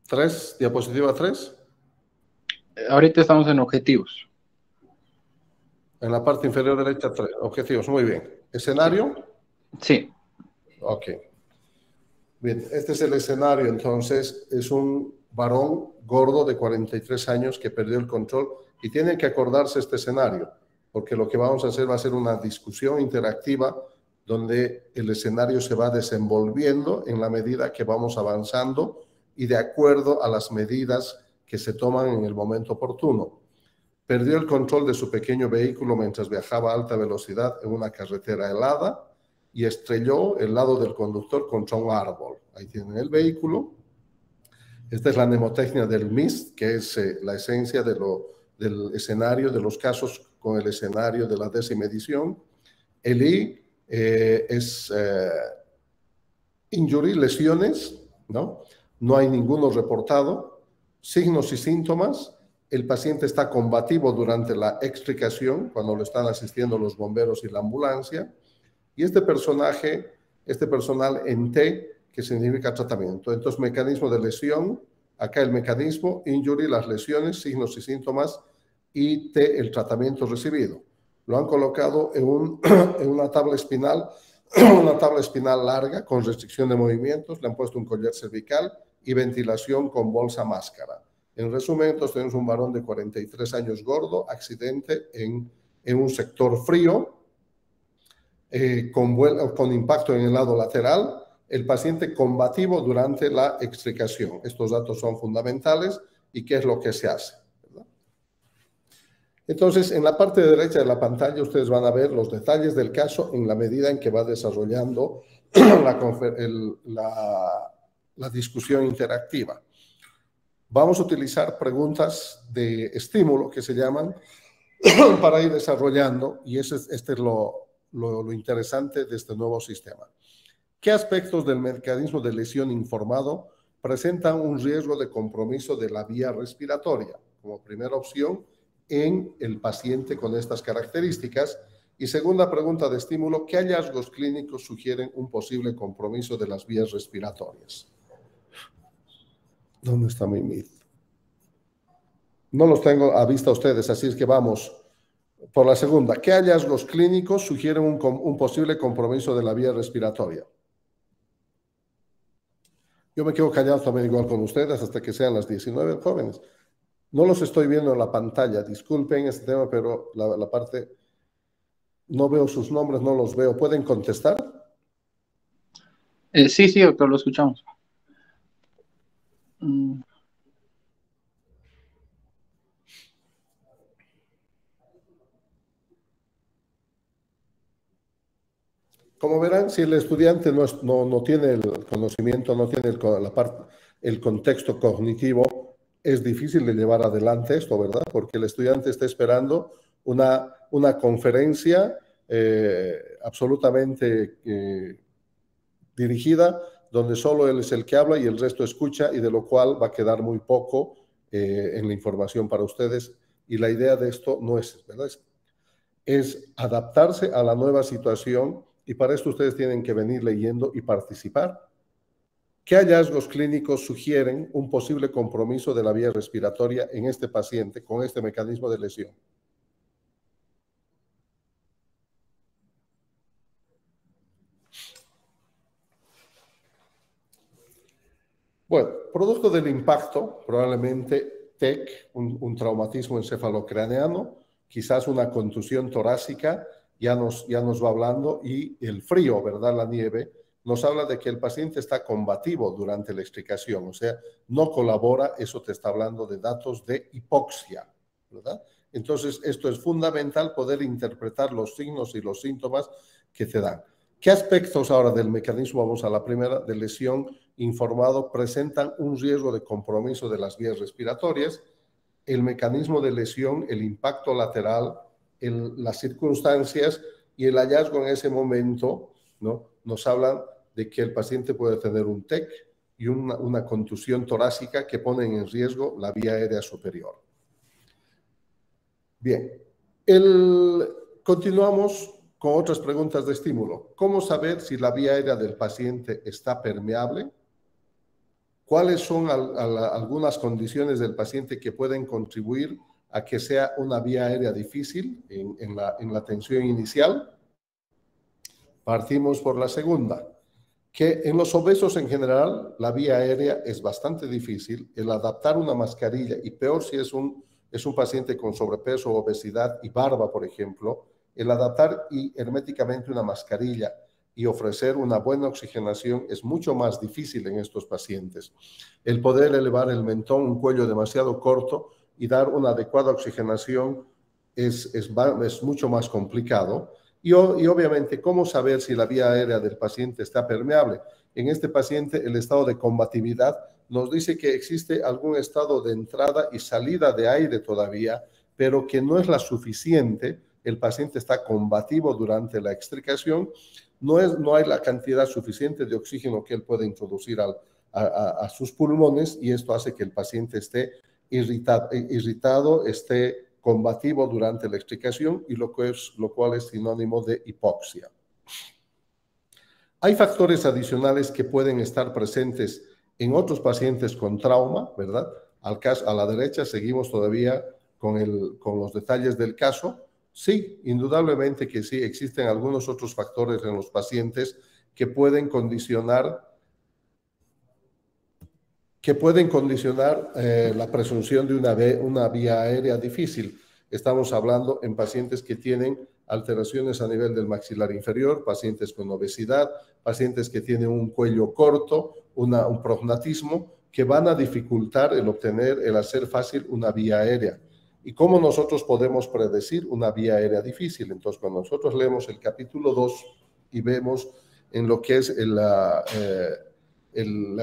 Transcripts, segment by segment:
3, diapositiva 3. Ahorita estamos en objetivos. En la parte inferior derecha, 3. Objetivos, muy bien. ¿Escenario? Sí. Ok. Bien, este es el escenario, entonces, es un varón gordo de 43 años que perdió el control y tienen que acordarse este escenario, porque lo que vamos a hacer va a ser una discusión interactiva donde el escenario se va desenvolviendo en la medida que vamos avanzando y de acuerdo a las medidas que se toman en el momento oportuno. Perdió el control de su pequeño vehículo mientras viajaba a alta velocidad en una carretera helada y estrelló el lado del conductor contra un árbol. Ahí tienen el vehículo. Esta es la mnemotecnia del MIST, que es la esencia del escenario, de los casos con el escenario de la 10ª edición. El I es injury, lesiones, ¿no? No hay ninguno reportado. Signos y síntomas. El paciente está combativo durante la extricación, cuando lo están asistiendo los bomberos y la ambulancia. Y este personal en T, que significa tratamiento. Entonces, mecanismo de lesión, acá el mecanismo, injury, las lesiones, signos y síntomas, y T, el tratamiento recibido. Lo han colocado en una tabla espinal, una tabla espinal larga con restricción de movimientos, le han puesto un collar cervical y ventilación con bolsa máscara. En resumen, entonces tenemos un varón de 43 años gordo, accidente en un sector frío, con impacto en el lado lateral, el paciente combativo durante la extricación. Estos datos son fundamentales y qué es lo que se hace, ¿verdad? Entonces, en la parte derecha de la pantalla ustedes van a ver los detalles del caso en la medida en que va desarrollando la discusión interactiva. Vamos a utilizar preguntas de estímulo, que se llaman, para ir desarrollando, y este es lo interesante de este nuevo sistema. ¿Qué aspectos del mecanismo de lesión informado presentan un riesgo de compromiso de la vía respiratoria? Como primera opción, en el paciente con estas características. Y segunda pregunta de estímulo, ¿qué hallazgos clínicos sugieren un posible compromiso de las vías respiratorias? ¿Dónde está mi MIT? No los tengo a vista ustedes, así es que vamos por la segunda. ¿Qué hallazgos clínicos sugieren un posible compromiso de la vía respiratoria? Yo me quedo callado también igual con ustedes hasta que sean las 19 jóvenes. No los estoy viendo en la pantalla, disculpen este tema, pero la parte, no veo sus nombres, no los veo. ¿Pueden contestar? Sí, doctor, lo escuchamos. Como verán, si el estudiante no tiene el conocimiento, no tiene el contexto cognitivo, es difícil de llevar adelante esto, ¿verdad? Porque el estudiante está esperando una conferencia absolutamente dirigida, donde solo él es el que habla y el resto escucha, y de lo cual va a quedar muy poco en la información para ustedes. Y la idea de esto no es, ¿verdad? Es adaptarse a la nueva situación, y para esto ustedes tienen que venir leyendo y participar. ¿Qué hallazgos clínicos sugieren un posible compromiso de la vía respiratoria en este paciente con este mecanismo de lesión? Bueno, producto del impacto, probablemente TEC, un traumatismo encefalocraneano, quizás una contusión torácica, ya nos va hablando, y el frío, ¿verdad? La nieve, nos habla de que el paciente está combativo durante la extricación, o sea, no colabora, eso te está hablando de datos de hipoxia, ¿verdad? Entonces, esto es fundamental, poder interpretar los signos y los síntomas que te dan. ¿Qué aspectos ahora del mecanismo, vamos a la primera, de lesión informado, presentan un riesgo de compromiso de las vías respiratorias? El mecanismo de lesión, el impacto lateral, las circunstancias y el hallazgo en ese momento, ¿no? Nos hablan de que el paciente puede tener un TEC y una contusión torácica que ponen en riesgo la vía aérea superior. Bien, continuamos con otras preguntas de estímulo. ¿Cómo saber si la vía aérea del paciente está permeable? ¿Cuáles son algunas condiciones del paciente que pueden contribuir a que sea una vía aérea difícil en la tensión inicial? Partimos por la segunda, que en los obesos en general la vía aérea es bastante difícil. El adaptar una mascarilla, y peor si es un paciente con sobrepeso, obesidad y barba, por ejemplo, el adaptar herméticamente una mascarilla y ofrecer una buena oxigenación es mucho más difícil en estos pacientes. El poder elevar el mentón, un cuello demasiado corto y dar una adecuada oxigenación es mucho más complicado. Y obviamente, ¿cómo saber si la vía aérea del paciente está permeable? En este paciente, el estado de combatividad nos dice que existe algún estado de entrada y salida de aire todavía, pero que no es la suficiente. El paciente está combativo durante la extricación, no hay la cantidad suficiente de oxígeno que él puede introducir a sus pulmones, y esto hace que el paciente esté irritado, esté combativo durante la extricación, y lo cual es sinónimo de hipoxia. Hay factores adicionales que pueden estar presentes en otros pacientes con trauma, ¿verdad? A la derecha seguimos todavía con los detalles del caso. Sí, indudablemente que sí, existen algunos otros factores en los pacientes que pueden condicionar la presunción de una vía aérea difícil. Estamos hablando en pacientes que tienen alteraciones a nivel del maxilar inferior, pacientes con obesidad, pacientes que tienen un cuello corto, un prognatismo, que van a dificultar el hacer fácil una vía aérea. ¿Y cómo nosotros podemos predecir una vía aérea difícil? Entonces, cuando nosotros leemos el capítulo 2 y vemos en lo que es la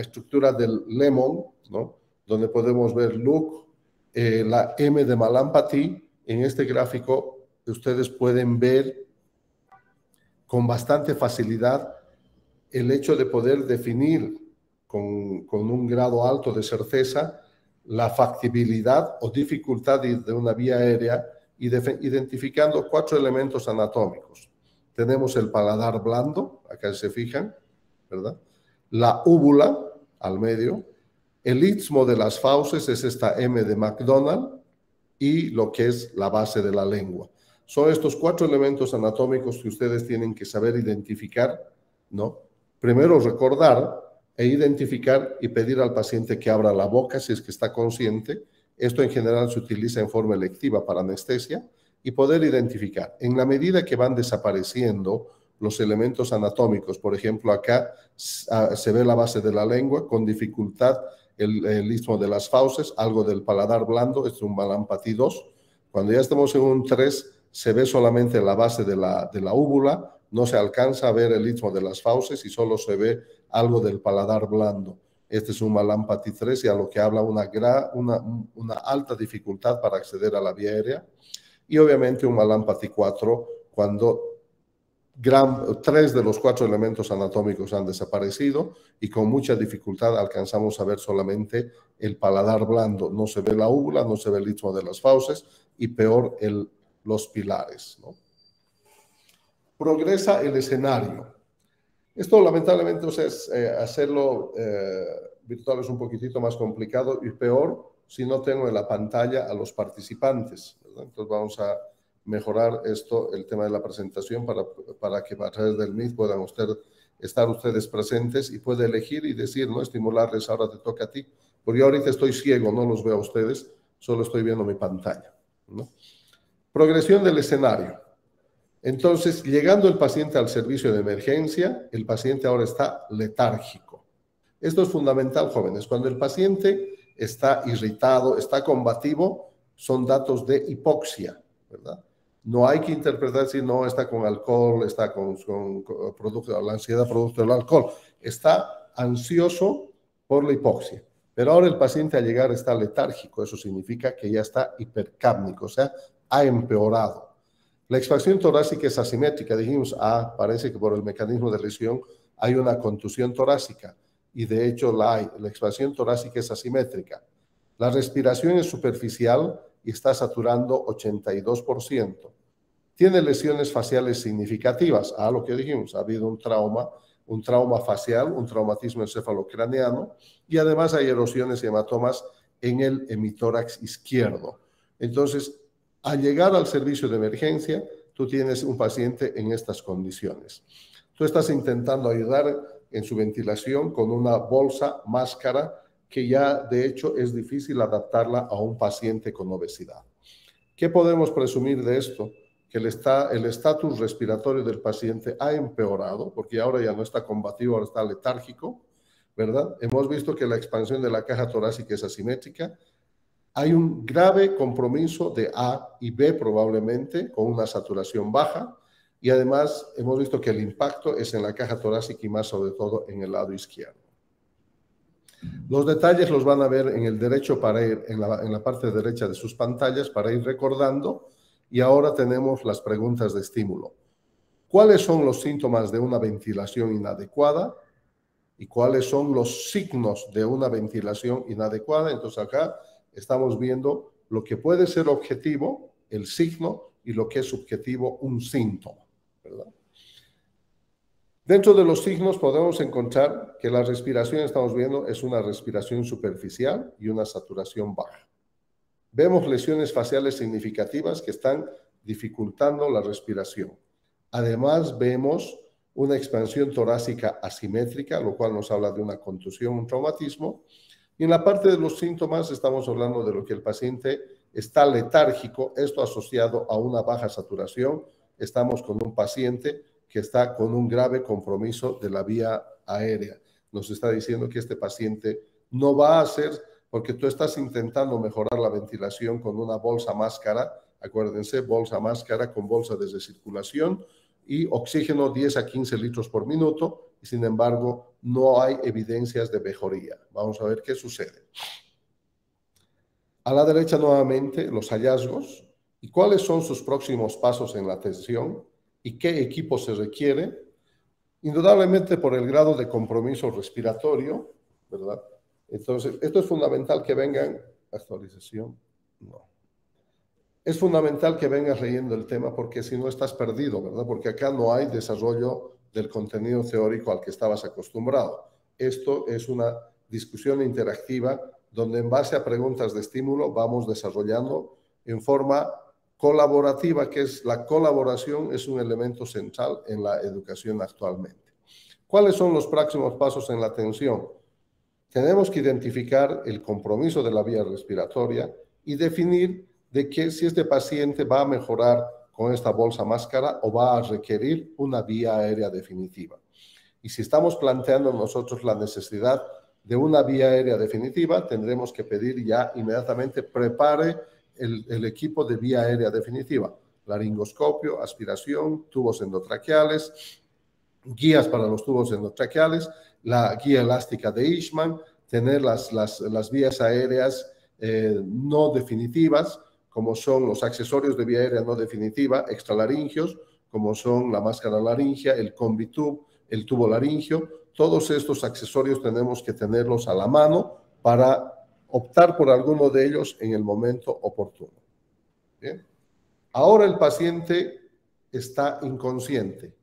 estructura del Lemon, ¿no? Donde podemos ver Luke, la M de Mallampati. En este gráfico ustedes pueden ver con bastante facilidad el hecho de poder definir con un grado alto de certeza la factibilidad o dificultad de una vía aérea, identificando 4 elementos anatómicos. Tenemos el paladar blando, acá se fijan, ¿verdad? La úvula al medio, el istmo de las fauces es esta M de McDonald, y lo que es la base de la lengua. Son estos 4 elementos anatómicos que ustedes tienen que saber identificar, ¿no? Primero recordar e identificar y pedir al paciente que abra la boca si es que está consciente. Esto en general se utiliza en forma electiva para anestesia, y poder identificar. En la medida que van desapareciendo los elementos anatómicos, por ejemplo, acá se ve la base de la lengua, con dificultad el istmo de las fauces, algo del paladar blando, es un Mallampati 2. Cuando ya estamos en un 3, se ve solamente la base de la úvula, no se alcanza a ver el istmo de las fauces y solo se ve algo del paladar blando. Este es un Mallampati 3, y a lo que habla una alta dificultad para acceder a la vía aérea. Y obviamente un Mallampati 4, cuando 3 de los 4 elementos anatómicos han desaparecido, y con mucha dificultad alcanzamos a ver solamente el paladar blando. No se ve la úvula, no se ve el istmo de las fauces, y peor los pilares, ¿no? Progresa el escenario. Esto lamentablemente, o sea, hacerlo virtual es un poquitito más complicado, y peor si no tengo en la pantalla a los participantes, ¿verdad? Entonces vamos a mejorar el tema de la presentación para que a través del Meet puedan estar ustedes presentes, y puede elegir y decir, ¿no? Estimularles, ahora te toca a ti. Porque yo ahorita estoy ciego, no los veo a ustedes, solo estoy viendo mi pantalla, ¿no? Progresión del escenario. Entonces, llegando el paciente al servicio de emergencia, el paciente ahora está letárgico. Esto es fundamental, jóvenes. Cuando el paciente está irritado, está combativo, son datos de hipoxia, ¿verdad? No hay que interpretar si no está con alcohol, está con la ansiedad producto del alcohol. Está ansioso por la hipoxia. Pero ahora el paciente al llegar está letárgico. Eso significa que ya está hipercápnico, o sea, ha empeorado. La expansión torácica es asimétrica. Dijimos, parece que por el mecanismo de lesión hay una contusión torácica, y de hecho la hay. La expansión torácica es asimétrica. La respiración es superficial y está saturando 82%. Tiene lesiones faciales significativas. Lo que dijimos, ha habido un trauma un trauma facial, un traumatismo encefalocraneano, y además hay erosiones y hematomas en el hemitórax izquierdo. Entonces, al llegar al servicio de emergencia, tú tienes un paciente en estas condiciones. Tú estás intentando ayudar en su ventilación con una bolsa, máscara, que ya de hecho es difícil adaptarla a un paciente con obesidad. ¿Qué podemos presumir de esto? Que el estatus respiratorio del paciente ha empeorado, porque ahora ya no está combativo, ahora está letárgico, ¿verdad? Hemos visto que la expansión de la caja torácica es asimétrica. Hay un grave compromiso de A y B probablemente, con una saturación baja, y además hemos visto que el impacto es en la caja torácica y más sobre todo en el lado izquierdo. Los detalles los van a ver en el derecho para ir en la parte derecha de sus pantallas para ir recordando, y ahora tenemos las preguntas de estímulo. ¿Cuáles son los síntomas de una ventilación inadecuada? ¿Y cuáles son los signos de una ventilación inadecuada? Entonces acá estamos viendo lo que puede ser objetivo, el signo, y lo que es subjetivo, un síntoma, ¿verdad? Dentro de los signos podemos encontrar que la respiración, estamos viendo, es una respiración superficial y una saturación baja. Vemos lesiones faciales significativas que están dificultando la respiración. Además, vemos una expansión torácica asimétrica, lo cual nos habla de una contusión, un traumatismo. Y en la parte de los síntomas estamos hablando de lo que el paciente está letárgico, esto asociado a una baja saturación. Estamos con un paciente que está con un grave compromiso de la vía aérea. Nos está diciendo que este paciente no va a hacer, porque tú estás intentando mejorar la ventilación con una bolsa máscara, acuérdense, bolsa máscara con bolsa de recirculación y oxígeno 10 a 15 litros por minuto, y sin embargo no hay evidencias de mejoría. Vamos a ver qué sucede. A la derecha nuevamente los hallazgos y cuáles son sus próximos pasos en la atención y qué equipo se requiere, indudablemente por el grado de compromiso respiratorio, ¿verdad? Entonces, esto es fundamental que vengan, actualización, no. Es fundamental que vengas leyendo el tema porque si no estás perdido, ¿verdad? Porque acá no hay desarrollo del contenido teórico al que estabas acostumbrado. Esto es una discusión interactiva donde en base a preguntas de estímulo vamos desarrollando en forma colaborativa, que es la colaboración, es un elemento central en la educación actualmente. ¿Cuáles son los próximos pasos en la atención? Tenemos que identificar el compromiso de la vía respiratoria y definir de que si este paciente va a mejorar con esta bolsa máscara o va a requerir una vía aérea definitiva. Y si estamos planteando nosotros la necesidad de una vía aérea definitiva, tendremos que pedir ya inmediatamente prepare el equipo de vía aérea definitiva, laringoscopio, aspiración, tubos endotraqueales, guías para los tubos endotraqueales, la guía elástica de Ishman, tener las vías aéreas no definitivas, como son los accesorios de vía aérea no definitiva, extralaringios, como son la máscara laringea, el combitub, el tubo laringio. Todos estos accesorios tenemos que tenerlos a la mano para optar por alguno de ellos en el momento oportuno. ¿Bien? Ahora el paciente está inconsciente,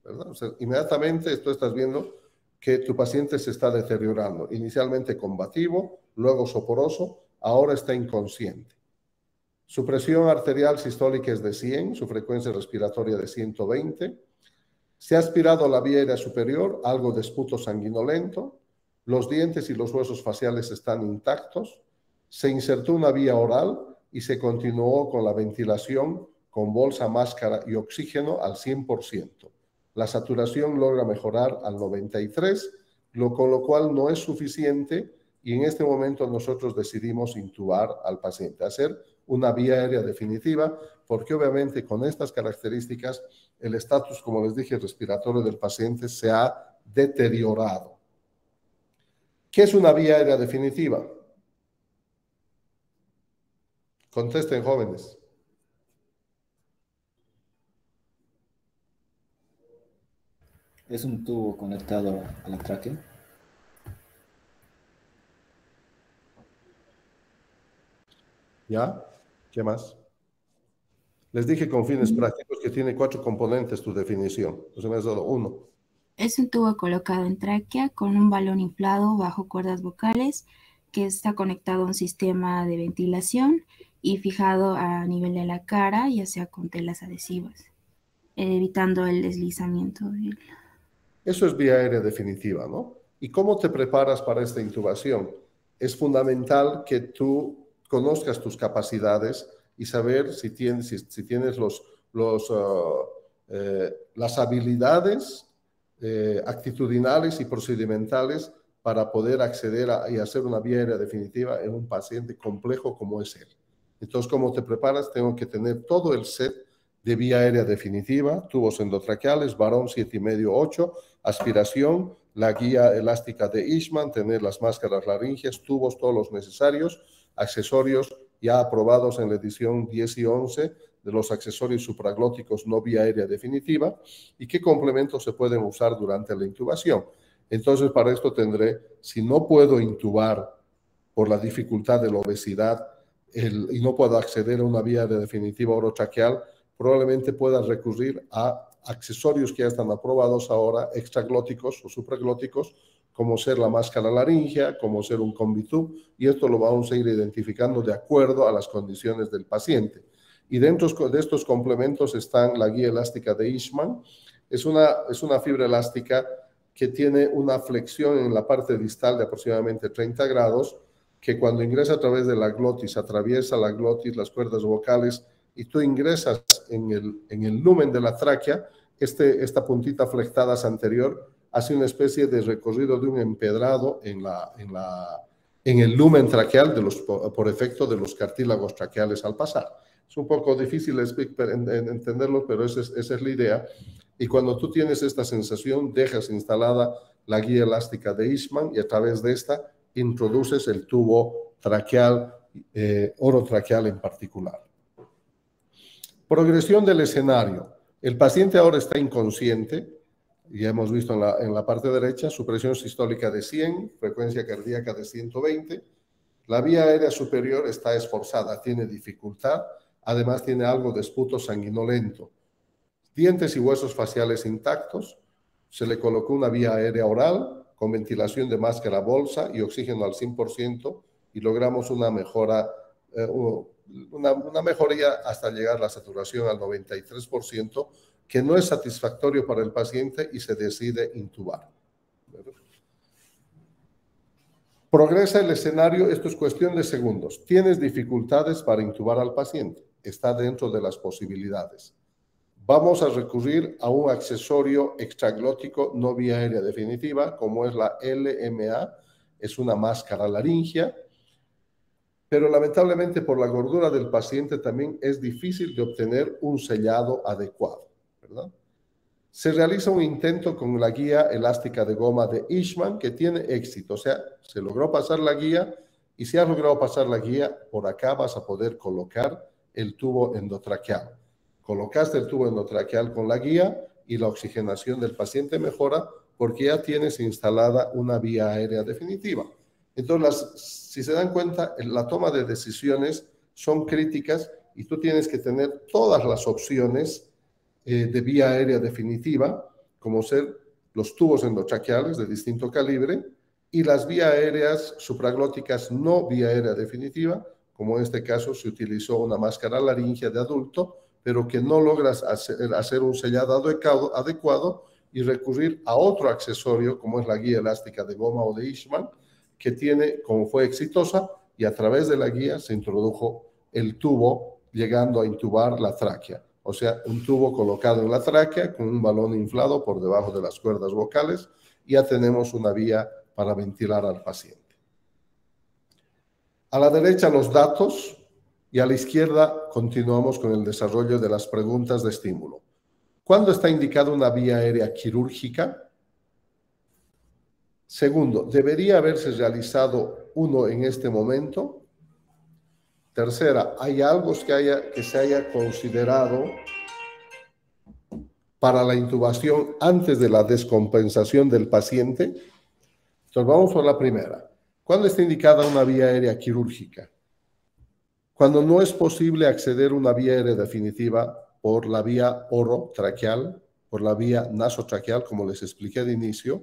¿verdad? O sea, inmediatamente tú estás viendo que tu paciente se está deteriorando. Inicialmente combativo, luego soporoso, ahora está inconsciente. Su presión arterial sistólica es de 100, su frecuencia respiratoria de 120. Se ha aspirado a la vía aérea superior, algo de esputo sanguinolento. Los dientes y los huesos faciales están intactos. Se insertó una vía oral y se continuó con la ventilación con bolsa, máscara y oxígeno al 100%. La saturación logra mejorar al 93%, con lo cual no es suficiente y en este momento nosotros decidimos intubar al paciente, hacer una vía aérea definitiva, porque obviamente con estas características el estatus, como les dije, respiratorio del paciente se ha deteriorado. ¿Qué es una vía aérea definitiva? Contesten, jóvenes. Es un tubo conectado a la tráquea. ¿Ya? ¿Qué más? Les dije con fines prácticos que tiene 4 componentes tu definición. Entonces me has dado 1. Es un tubo colocado en tráquea con un balón inflado bajo cuerdas vocales que está conectado a un sistema de ventilación y fijado a nivel de la cara, ya sea con telas adhesivas, evitando el deslizamiento del... Eso es vía aérea definitiva, ¿no? ¿Y cómo te preparas para esta intubación? Es fundamental que tú conozcas tus capacidades y saber si tienes las habilidades actitudinales y procedimentales para poder acceder y hacer una vía aérea definitiva en un paciente complejo como es él. Entonces, ¿cómo te preparas? Tengo que tener todo el set de vía aérea definitiva, tubos endotraqueales, varón 7,5-8, aspiración, la guía elástica de Eastman, tener las máscaras laringeas, tubos, todos los necesarios, accesorios ya aprobados en la edición 10 y 11 de los accesorios supraglóticos no vía aérea definitiva y qué complementos se pueden usar durante la intubación. Entonces, para esto tendré, si no puedo intubar por la dificultad de la obesidad y no puedo acceder a una vía aérea definitiva orotraqueal, probablemente pueda recurrir a accesorios que ya están aprobados ahora, extraglóticos o supraglóticos, como ser la máscara laringea, como ser un combitub, y esto lo vamos a ir identificando de acuerdo a las condiciones del paciente. Y dentro de estos complementos están la guía elástica de Eastman. Es una fibra elástica que tiene una flexión en la parte distal de aproximadamente 30 grados, que cuando ingresa a través de la glotis, atraviesa la glotis, las cuerdas vocales, y tú ingresas en el lumen de la tráquea, esta puntita flectada anterior hace una especie de recorrido de un empedrado en el lumen traqueal por efecto de los cartílagos traqueales al pasar. Es un poco difícil entenderlo, pero esa es la idea. Y cuando tú tienes esta sensación, dejas instalada la guía elástica de Eastman y a través de esta introduces el tubo traqueal, orotraqueal en particular. Progresión del escenario. El paciente ahora está inconsciente, ya hemos visto en la parte derecha, su presión sistólica de 100, frecuencia cardíaca de 120. La vía aérea superior está esforzada, tiene dificultad, además tiene algo de esputo sanguinolento. Dientes y huesos faciales intactos, se le colocó una vía aérea oral con ventilación de máscara bolsa y oxígeno al 100% y logramos una mejora, una mejoría hasta llegar a la saturación al 93%, que no es satisfactorio para el paciente y se decide intubar. Progresa el escenario, esto es cuestión de segundos. Tienes dificultades para intubar al paciente, está dentro de las posibilidades. Vamos a recurrir a un accesorio extraglótico no vía aérea definitiva, como es la LMA, es una máscara laringea, pero lamentablemente por la gordura del paciente también es difícil de obtener un sellado adecuado, ¿verdad? Se realiza un intento con la guía elástica de goma de Eastman que tiene éxito, o sea, se logró pasar la guía y si has logrado pasar la guía, por acá vas a poder colocar el tubo endotraqueal. Colocaste el tubo endotraqueal con la guía y la oxigenación del paciente mejora porque ya tienes instalada una vía aérea definitiva. Entonces, si se dan cuenta, la toma de decisiones son críticas y tú tienes que tener todas las opciones de vía aérea definitiva, como ser los tubos endotraqueales de distinto calibre y las vías aéreas supraglóticas no vía aérea definitiva, como en este caso se utilizó una máscara laringea de adulto, pero que no logras hacer un sellado adecuado y recurrir a otro accesorio, como es la guía elástica de goma o de Eastman, que tiene, como fue exitosa, y a través de la guía se introdujo el tubo, llegando a intubar la tráquea. O sea, un tubo colocado en la tráquea con un balón inflado por debajo de las cuerdas vocales, y ya tenemos una vía para ventilar al paciente. A la derecha los datos y a la izquierda continuamos con el desarrollo de las preguntas de estímulo. ¿Cuándo está indicada una vía aérea quirúrgica? Segundo, ¿debería haberse realizado uno en este momento? Tercera, ¿hay algo que se haya considerado para la intubación antes de la descompensación del paciente? Entonces vamos por la primera. ¿Cuándo está indicada una vía aérea quirúrgica? Cuando no es posible acceder a una vía aérea definitiva por la vía orotraqueal, por la vía nasotraqueal, como les expliqué de inicio.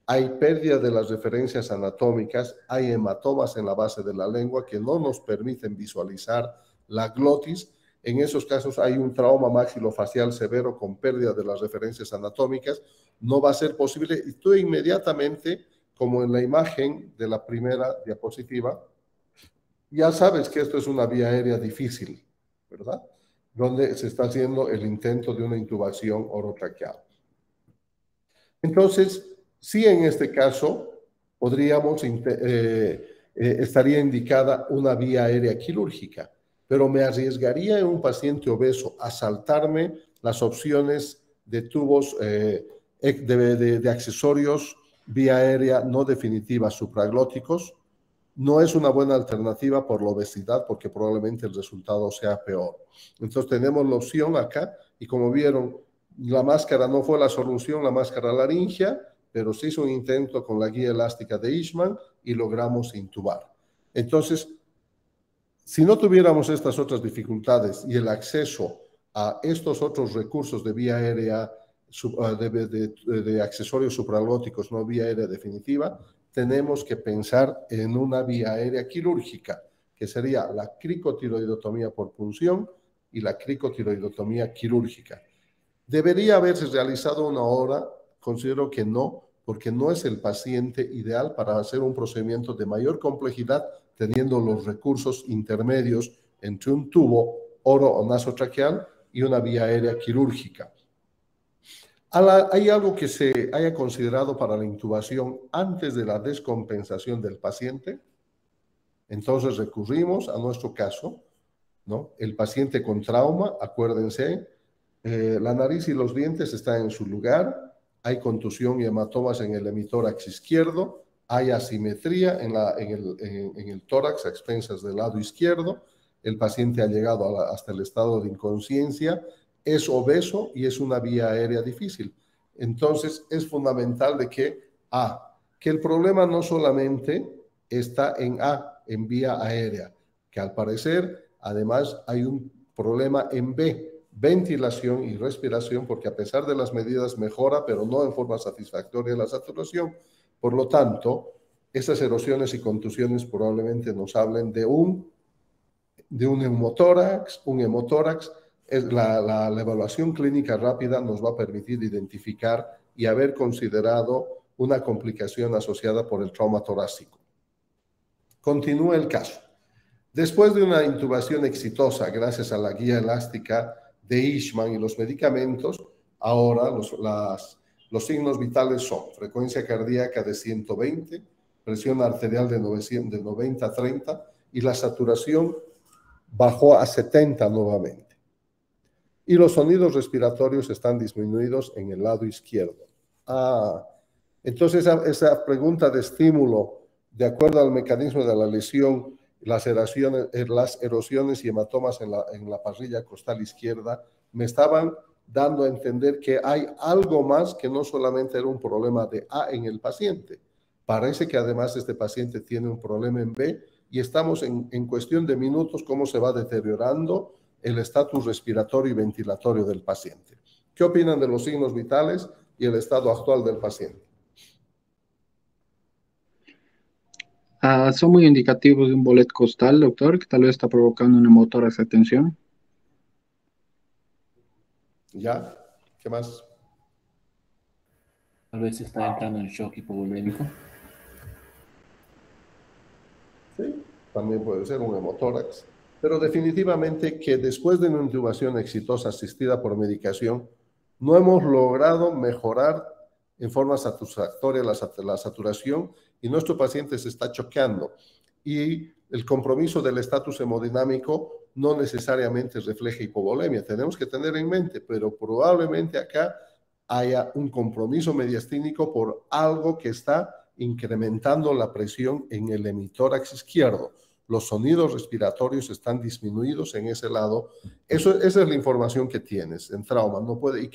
Hay pérdida de las referencias anatómicas, hay hematomas en la base de la lengua que no nos permiten visualizar la glotis. En esos casos hay un trauma maxilofacial severo con pérdida de las referencias anatómicas. No va a ser posible. Y tú inmediatamente, como en la imagen de la primera diapositiva, ya sabes que esto es una vía aérea difícil, ¿verdad? Donde se está haciendo el intento de una intubación orotraqueal. Entonces, sí, en este caso, estaría indicada una vía aérea quirúrgica, pero me arriesgaría en un paciente obeso a saltarme las opciones de tubos de accesorios vía aérea no definitiva supraglóticos. No es una buena alternativa por la obesidad, porque probablemente el resultado sea peor. Entonces tenemos la opción acá, y como vieron, la máscara no fue la solución, la máscara laringea, pero se hizo un intento con la guía elástica de Ishman y logramos intubar. Entonces, si no tuviéramos estas otras dificultades y el acceso a estos otros recursos de vía aérea, de accesorios supraglóticos, no vía aérea definitiva, tenemos que pensar en una vía aérea quirúrgica, que sería la cricotiroidotomía por punción y la cricotiroidotomía quirúrgica. ¿Debería haberse realizado una hora? Considero que no, porque no es el paciente ideal para hacer un procedimiento de mayor complejidad, teniendo los recursos intermedios entre un tubo oro o nasotraqueal y una vía aérea quirúrgica. ¿Hay algo que se haya considerado para la intubación antes de la descompensación del paciente? Entonces recurrimos a nuestro caso, ¿no? El paciente con trauma, acuérdense, la nariz y los dientes están en su lugar, hay contusión y hematomas en el hemitórax izquierdo, hay asimetría en el tórax a expensas del lado izquierdo, el paciente ha llegado hasta el estado de inconsciencia, es obeso y es una vía aérea difícil. Entonces es fundamental de que el problema no solamente está en vía aérea, que al parecer además hay un problema en B, ventilación y respiración, porque a pesar de las medidas mejora, pero no en forma satisfactoria la saturación. Por lo tanto, esas erosiones y contusiones probablemente nos hablen de un neumotórax, un hemotórax. La evaluación clínica rápida nos va a permitir identificar y haber considerado una complicación asociada por el trauma torácico. Continúa el caso. Después de una intubación exitosa gracias a la guía elástica de Ishman y los medicamentos, ahora los signos vitales son frecuencia cardíaca de 120, presión arterial de 90 a 30 y la saturación bajó a 70 nuevamente. Y los sonidos respiratorios están disminuidos en el lado izquierdo. Entonces esa pregunta de estímulo, de acuerdo al mecanismo de la lesión, las erosiones y hematomas en la parrilla costal izquierda, me estaban dando a entender que hay algo más que no solamente era un problema de A en el paciente. Parece que además este paciente tiene un problema en B y estamos en cuestión de minutos cómo se va deteriorando el estatus respiratorio y ventilatorio del paciente. ¿Qué opinan de los signos vitales y el estado actual del paciente? Son muy indicativos de un bolet costal, doctor, que tal vez está provocando un hemotórax de tensión. ¿Ya? ¿Qué más? Tal vez está entrando en shock hipovolémico. Sí, también puede ser un hemotórax. Pero definitivamente que después de una intubación exitosa asistida por medicación, no hemos logrado mejorar en forma satisfactoria la saturación y nuestro paciente se está choqueando. Y el compromiso del estatus hemodinámico no necesariamente refleja hipovolemia. Tenemos que tener en mente, pero probablemente acá haya un compromiso mediastínico por algo que está incrementando la presión en el hemitórax izquierdo. Los sonidos respiratorios están disminuidos en ese lado. Esa es la información que tienes en trauma. No puede,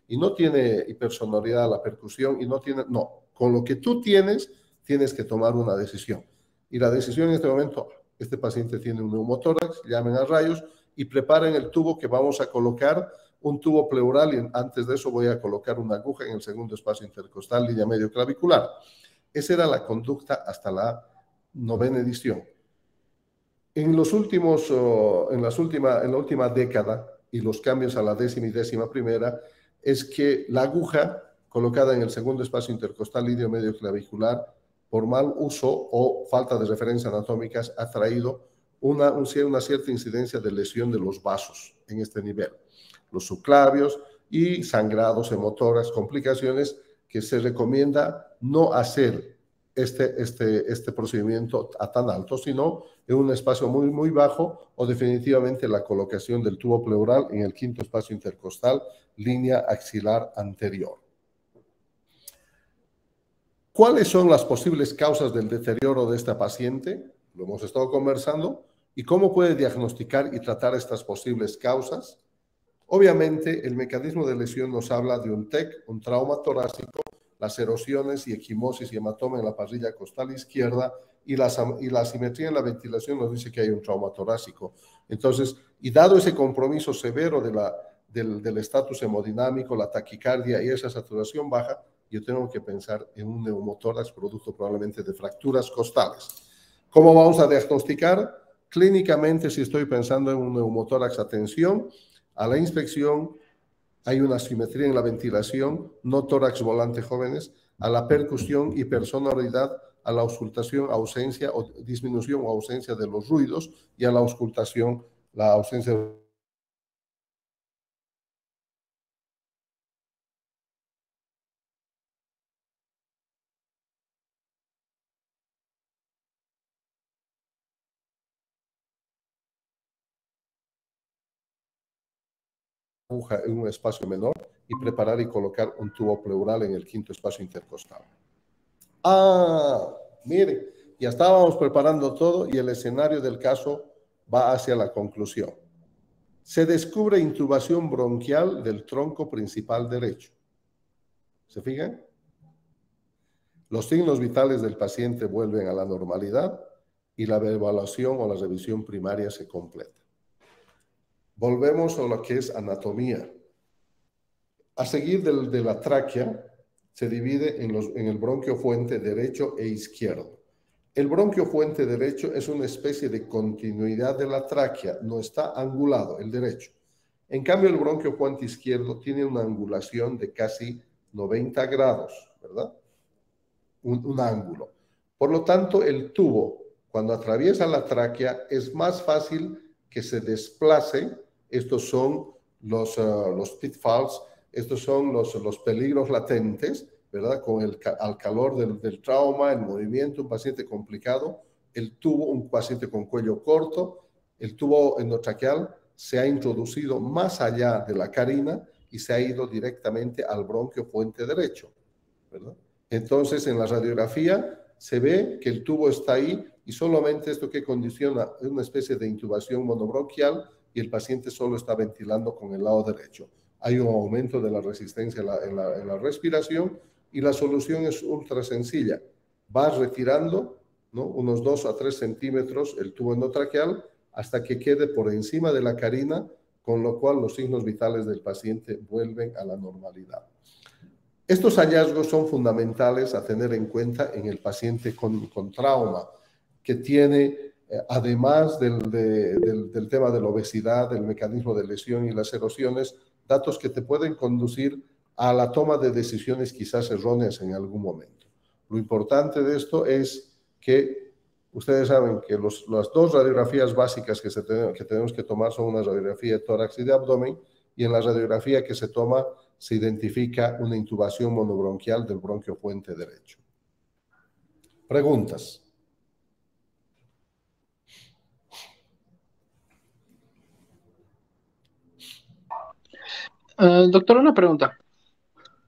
y no tiene hipersonoridad la percusión, con lo que tú tienes que tomar una decisión. Y la decisión en este momento, este paciente tiene un neumotórax, llamen a rayos y preparen el tubo que vamos a colocar, un tubo pleural y antes de eso voy a colocar una aguja en el segundo espacio intercostal, línea medio clavicular. Esa era la conducta hasta la 9ª edición. En la última década y los cambios a la 10ª y 11ª es que la aguja colocada en el segundo espacio intercostal línea medio clavicular por mal uso o falta de referencias anatómicas ha traído una cierta incidencia de lesión de los vasos en este nivel, los subclavios y sangrados, hemotoras, complicaciones que se recomienda no hacer este procedimiento a tan alto, sino en un espacio muy, muy bajo o definitivamente la colocación del tubo pleural en el 5º espacio intercostal, línea axilar anterior. ¿Cuáles son las posibles causas del deterioro de esta paciente? Lo hemos estado conversando. ¿Y cómo puede diagnosticar y tratar estas posibles causas? Obviamente, el mecanismo de lesión nos habla de un TEC, un trauma torácico, las erosiones y equimosis y hematoma en la parrilla costal izquierda y la asimetría en la ventilación nos dice que hay un trauma torácico. Entonces, y dado ese compromiso severo del estatus hemodinámico, la taquicardia y esa saturación baja, yo tengo que pensar en un neumotórax producto probablemente de fracturas costales. ¿Cómo vamos a diagnosticar? Clínicamente, si estoy pensando en un neumotórax, atención, a la inspección hay una asimetría en la ventilación, no tórax volante jóvenes, a la percusión, hipersonoridad, a la auscultación, ausencia o disminución o ausencia de los ruidos y a la auscultación, la ausencia de aguja en un espacio menor y preparar y colocar un tubo pleural en el 5º espacio intercostal. Miren, ya estábamos preparando todo y el escenario del caso va hacia la conclusión. Se descubre intubación bronquial del tronco principal derecho. ¿Se fijan? Los signos vitales del paciente vuelven a la normalidad y la evaluación o la revisión primaria se completa. Volvemos a lo que es anatomía. A seguir de la tráquea, se divide en el bronquio fuente derecho e izquierdo. El bronquio fuente derecho es una especie de continuidad de la tráquea, no está angulado, el derecho. En cambio, el bronquio fuente izquierdo tiene una angulación de casi 90 grados, ¿verdad? Un ángulo. Por lo tanto, el tubo, cuando atraviesa la tráquea, es más fácil que se desplace. Estos son los pitfalls, estos son los peligros latentes, ¿verdad? Al calor del trauma, el movimiento, un paciente complicado, el tubo, un paciente con cuello corto, el tubo endotraqueal se ha introducido más allá de la carina y se ha ido directamente al bronquio fuente derecho, ¿verdad? Entonces, en la radiografía se ve que el tubo está ahí y solamente esto que condiciona es una especie de intubación monobronquial y el paciente solo está ventilando con el lado derecho. Hay un aumento de la resistencia en la respiración y la solución es ultra sencilla. Vas retirando, ¿no?, unos 2 a 3 centímetros el tubo endotraqueal hasta que quede por encima de la carina, con lo cual los signos vitales del paciente vuelven a la normalidad. Estos hallazgos son fundamentales a tener en cuenta en el paciente con trauma, que tiene, además del tema de la obesidad, del mecanismo de lesión y las erosiones, datos que te pueden conducir a la toma de decisiones quizás erróneas en algún momento. Lo importante de esto es que ustedes saben que las 2 radiografías básicas que tenemos que tomar son una radiografía de tórax y de abdomen, y en la radiografía que se toma se identifica una intubación monobronquial del bronquio fuente derecho. Preguntas. Doctor, una pregunta.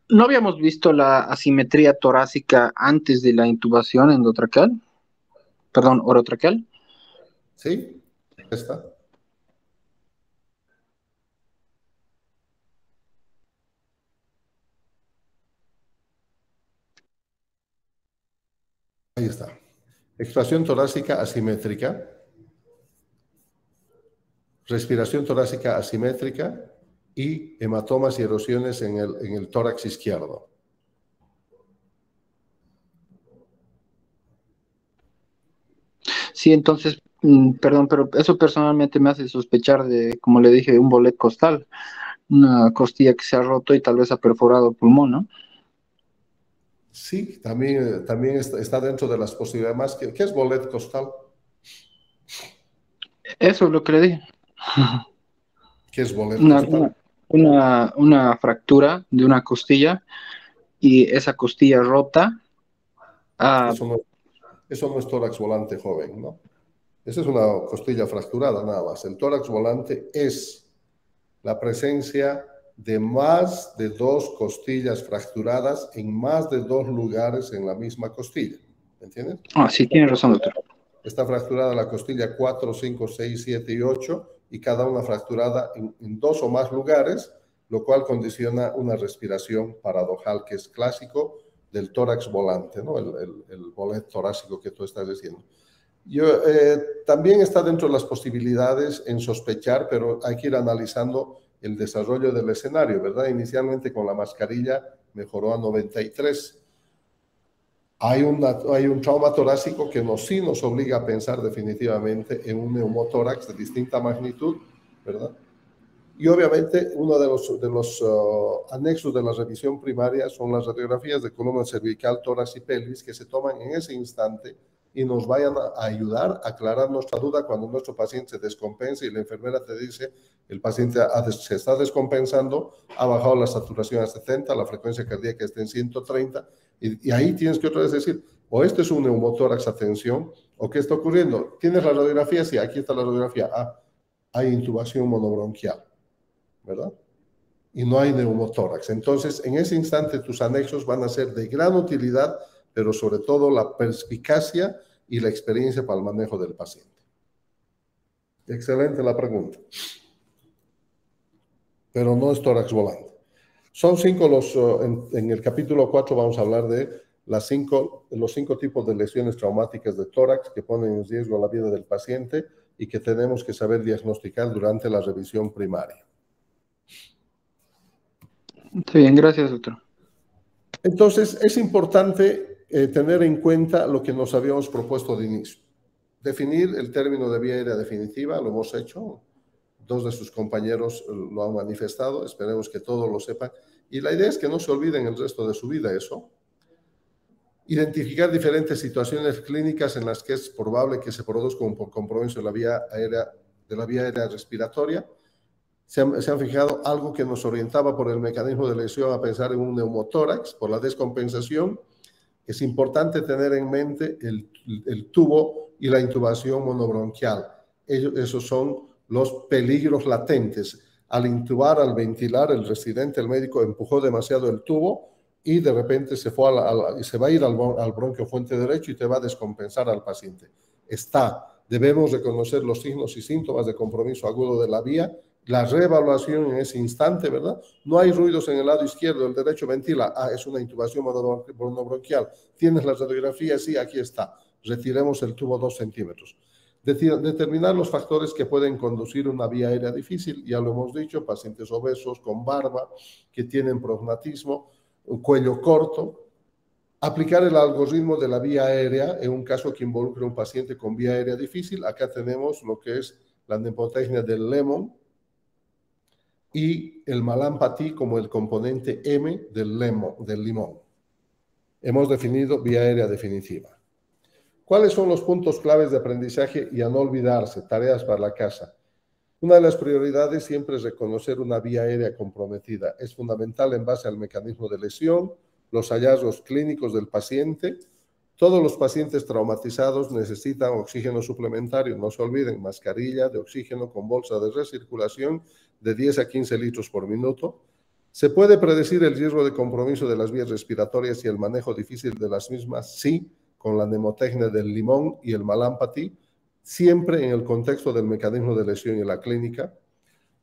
¿No habíamos visto la asimetría torácica antes de la intubación endotraqueal? Perdón, orotraqueal. ¿Sí? ¿Está? Ahí está. Expansión torácica asimétrica. Respiración torácica asimétrica. y hematomas y erosiones en el tórax izquierdo. Sí, entonces, perdón, pero eso personalmente me hace sospechar de, como le dije, un bolet costal, una costilla que se ha roto y tal vez ha perforado el pulmón, ¿no? Sí, también está dentro de las posibilidades más. ¿Qué es bolet costal? Eso es lo que le dije. ¿Qué es bolet Una, costal? una, una fractura de una costilla y esa costilla rota. Ah, Eso no es tórax volante joven, ¿no? Esa es una costilla fracturada nada más. El tórax volante es la presencia de más de 2 costillas fracturadas en más de 2 lugares en la misma costilla. ¿Entiendes? sí, tiene razón, doctor. Está fracturada la costilla 4, 5, 6, 7 y 8 y cada una fracturada en 2 o más lugares, lo cual condiciona una respiración paradojal que es clásico del tórax volante, ¿no? El bolet torácico que tú estás diciendo. También está dentro de las posibilidades en sospechar, pero hay que ir analizando el desarrollo del escenario, ¿verdad? Inicialmente con la mascarilla mejoró a 93. Hay un trauma torácico que sí nos obliga a pensar definitivamente en un neumotórax de distinta magnitud, ¿verdad? Y obviamente uno de los anexos de la revisión primaria son las radiografías de columna cervical, tórax y pelvis que se toman en ese instante y nos vayan a ayudar a aclarar nuestra duda cuando nuestro paciente se descompensa y la enfermera te dice el paciente se está descompensando, ha bajado la saturación a 70, la frecuencia cardíaca está en 130 y ahí tienes que otra vez decir, o esto es un neumotórax, atención, o qué está ocurriendo. ¿Tienes la radiografía? Sí, aquí está la radiografía. Hay intubación monobronquial, ¿verdad? Y no hay neumotórax. Entonces, en ese instante, tus anexos van a ser de gran utilidad, pero sobre todo la perspicacia y la experiencia para el manejo del paciente. Excelente la pregunta. Pero no es tórax volante. Son 5 en el capítulo 4 vamos a hablar de los 5 tipos de lesiones traumáticas de tórax que ponen en riesgo la vida del paciente y que tenemos que saber diagnosticar durante la revisión primaria. Está bien, gracias, doctor. Entonces, es importante tener en cuenta lo que nos habíamos propuesto de inicio. Definir el término de vía aérea definitiva, lo hemos hecho. 2 de sus compañeros lo han manifestado, esperemos que todos lo sepan. Y la idea es que no se olviden el resto de su vida eso. Identificar diferentes situaciones clínicas en las que es probable que se produzca un compromiso de la vía aérea respiratoria. Se han fijado algo que nos orientaba por el mecanismo de lesión a pensar en un neumotórax por la descompensación. Es importante tener en mente el tubo y la intubación monobronquial. Esos son los peligros latentes. Al intubar, al ventilar, el residente, el médico, empujó demasiado el tubo y de repente se va a ir al bronquio fuente derecho y te va a descompensar al paciente. Debemos reconocer los signos y síntomas de compromiso agudo de la vía, la reevaluación en ese instante, ¿verdad? No hay ruidos en el lado izquierdo, el derecho ventila, es una intubación monobronquial. ¿Tienes la radiografía? Sí, aquí está. Retiremos el tubo 2 centímetros. Determinar los factores que pueden conducir una vía aérea difícil, ya lo hemos dicho, pacientes obesos, con barba, que tienen prognatismo, un cuello corto. Aplicar el algoritmo de la vía aérea en un caso que involucre a un paciente con vía aérea difícil. Acá tenemos lo que es la mnemotecnia del lemon y el malampatí como el componente M del limón. Hemos definido vía aérea definitiva. ¿Cuáles son los puntos claves de aprendizaje y a no olvidarse? Tareas para la casa. Una de las prioridades siempre es reconocer una vía aérea comprometida. Es fundamental en base al mecanismo de lesión, los hallazgos clínicos del paciente. Todos los pacientes traumatizados necesitan oxígeno suplementario. No se olviden, mascarilla de oxígeno con bolsa de recirculación de 10 a 15 litros por minuto. ¿Se puede predecir el riesgo de compromiso de las vías respiratorias y el manejo difícil de las mismas? Sí, con la mnemotecnia del limón y el malampatí, siempre en el contexto del mecanismo de lesión y la clínica.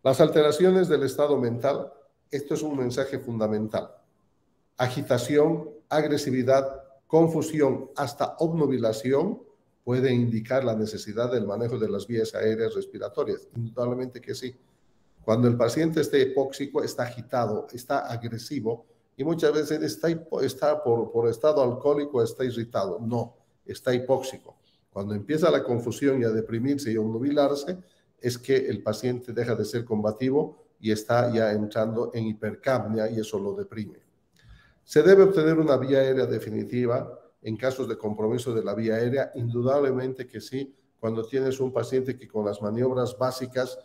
Las alteraciones del estado mental, esto es un mensaje fundamental. Agitación, agresividad, confusión, hasta obnubilación puede indicar la necesidad del manejo de las vías aéreas respiratorias. Indudablemente que sí. Cuando el paciente esté hipóxico, está agitado, está agresivo y muchas veces está por estado alcohólico, está irritado. No, está hipóxico. Cuando empieza la confusión y a deprimirse y a obnubilarse, es que el paciente deja de ser combativo y está ya entrando en hipercapnia y eso lo deprime. Se debe obtener una vía aérea definitiva en casos de compromiso de la vía aérea, indudablemente que sí, cuando tienes un paciente que con las maniobras básicas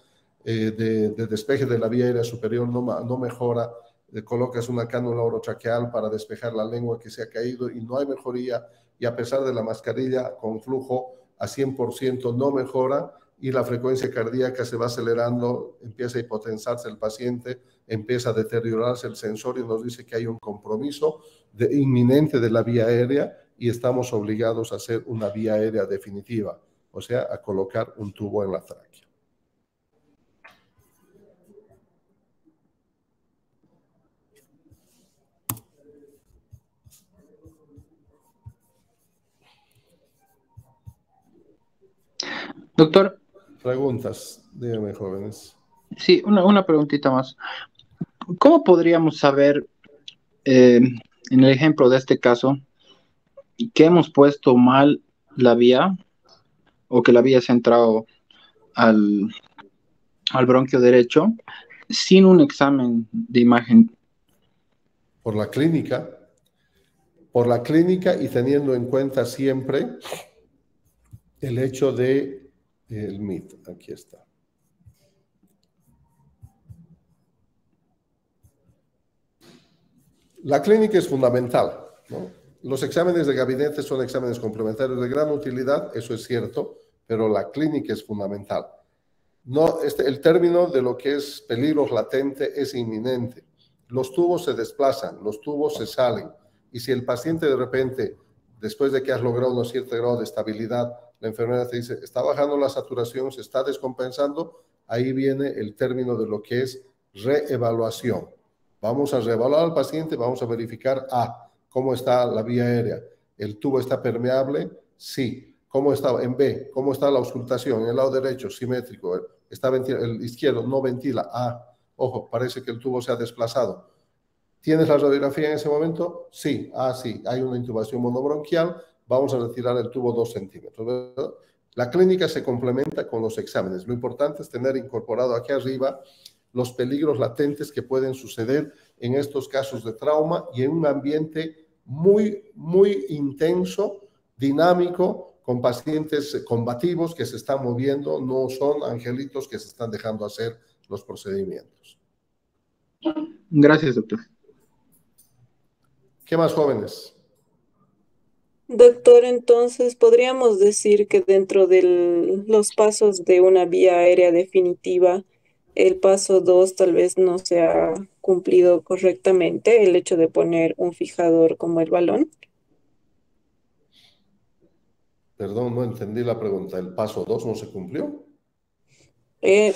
de despeje de la vía aérea superior no mejora, le colocas una cánula orotraqueal para despejar la lengua que se ha caído y no hay mejoría, y a pesar de la mascarilla con flujo a 100% no mejora, y la frecuencia cardíaca se va acelerando, empieza a hipotensarse el paciente, empieza a deteriorarse el sensor y nos dice que hay un compromiso inminente de la vía aérea y estamos obligados a hacer una vía aérea definitiva, o sea, a colocar un tubo en la tráquea. Doctor, Preguntas, díganme, jóvenes. sí, una preguntita más. ¿Cómo podríamos saber, en el ejemplo de este caso, que hemos puesto mal la vía o que la vía se ha entrado al bronquio derecho sin un examen de imagen? Por la clínica y teniendo en cuenta siempre el hecho de el MIT, aquí está. La clínica es fundamental, ¿no? Los exámenes de gabinete son exámenes complementarios de gran utilidad, eso es cierto, pero la clínica es fundamental. No, el término de lo que es peligro latente es inminente. Los tubos se desplazan, los tubos se salen, y si el paciente de repente, después de que has logrado un cierto grado de estabilidad, la enfermera te dice, está bajando la saturación, se está descompensando, ahí viene el término de lo que es reevaluación. Vamos a reevaluar al paciente, vamos a verificar, ¿cómo está la vía aérea? ¿El tubo está permeable? Sí. ¿Cómo está? En B, ¿cómo está la auscultación? En el lado derecho, simétrico. ¿Está el izquierdo? No ventila. Ojo, parece que el tubo se ha desplazado. ¿Tienes la radiografía en ese momento? Sí. Sí, hay una intubación monobronquial. Vamos a retirar el tubo 2 centímetros, ¿verdad? La clínica se complementa con los exámenes. Lo importante es tener incorporado aquí arriba los peligros latentes que pueden suceder en estos casos de trauma y en un ambiente muy, muy intenso, dinámico, con pacientes combativos que se están moviendo, no son angelitos que se están dejando hacer los procedimientos. Gracias, doctor. ¿Qué más, jóvenes? Doctor, entonces podríamos decir que dentro de los pasos de una vía aérea definitiva, el paso 2 tal vez no se ha cumplido correctamente, el hecho de poner un fijador como el balón. Perdón, no entendí la pregunta. ¿El paso 2 no se cumplió? Eh,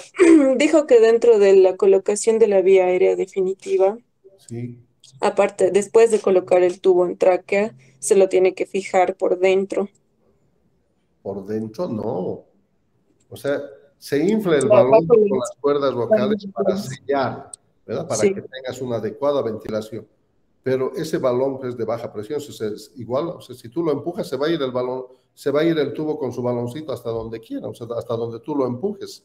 Dijo que dentro de la colocación de la vía aérea definitiva, Sí. aparte, después de colocar el tubo en tráquea, se lo tiene que fijar por dentro. Por dentro, no. O sea, se infla el Ya, balón bajo con las cuerdas vocales para las- sellar, ¿verdad? Para Sí. que tengas una adecuada ventilación. Pero ese balón que es de baja presión, es igual, o sea, si tú lo empujas, se va a ir el balón, se va a ir el tubo con su baloncito hasta donde quiera, o sea, hasta donde tú lo empujes.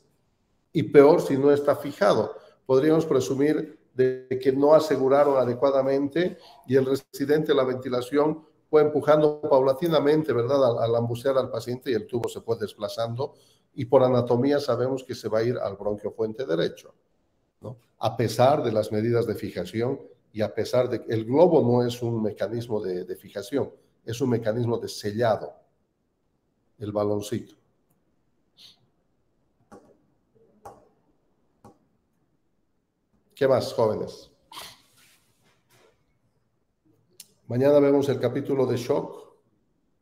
Y peor si no está fijado. Podríamos presumir de que no aseguraron adecuadamente y el residente la ventilación fue empujando paulatinamente, ¿verdad? Al ambucear al paciente y el tubo se fue desplazando y por anatomía sabemos que se va a ir al bronquio fuente derecho, ¿no? A pesar de las medidas de fijación y a pesar de que el globo no es un mecanismo de fijación, es un mecanismo de sellado, el baloncito. ¿Qué más, jóvenes? Mañana vemos el capítulo de shock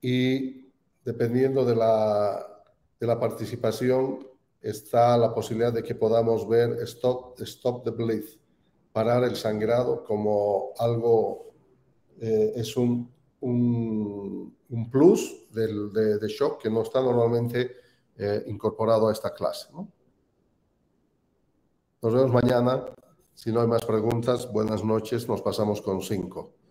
y dependiendo de la participación está la posibilidad de que podamos ver Stop the Bleed, parar el sangrado como algo, es un plus de shock que no está normalmente incorporado a esta clase, ¿no? Nos vemos mañana. Si no hay más preguntas, buenas noches. Nos pasamos con 5.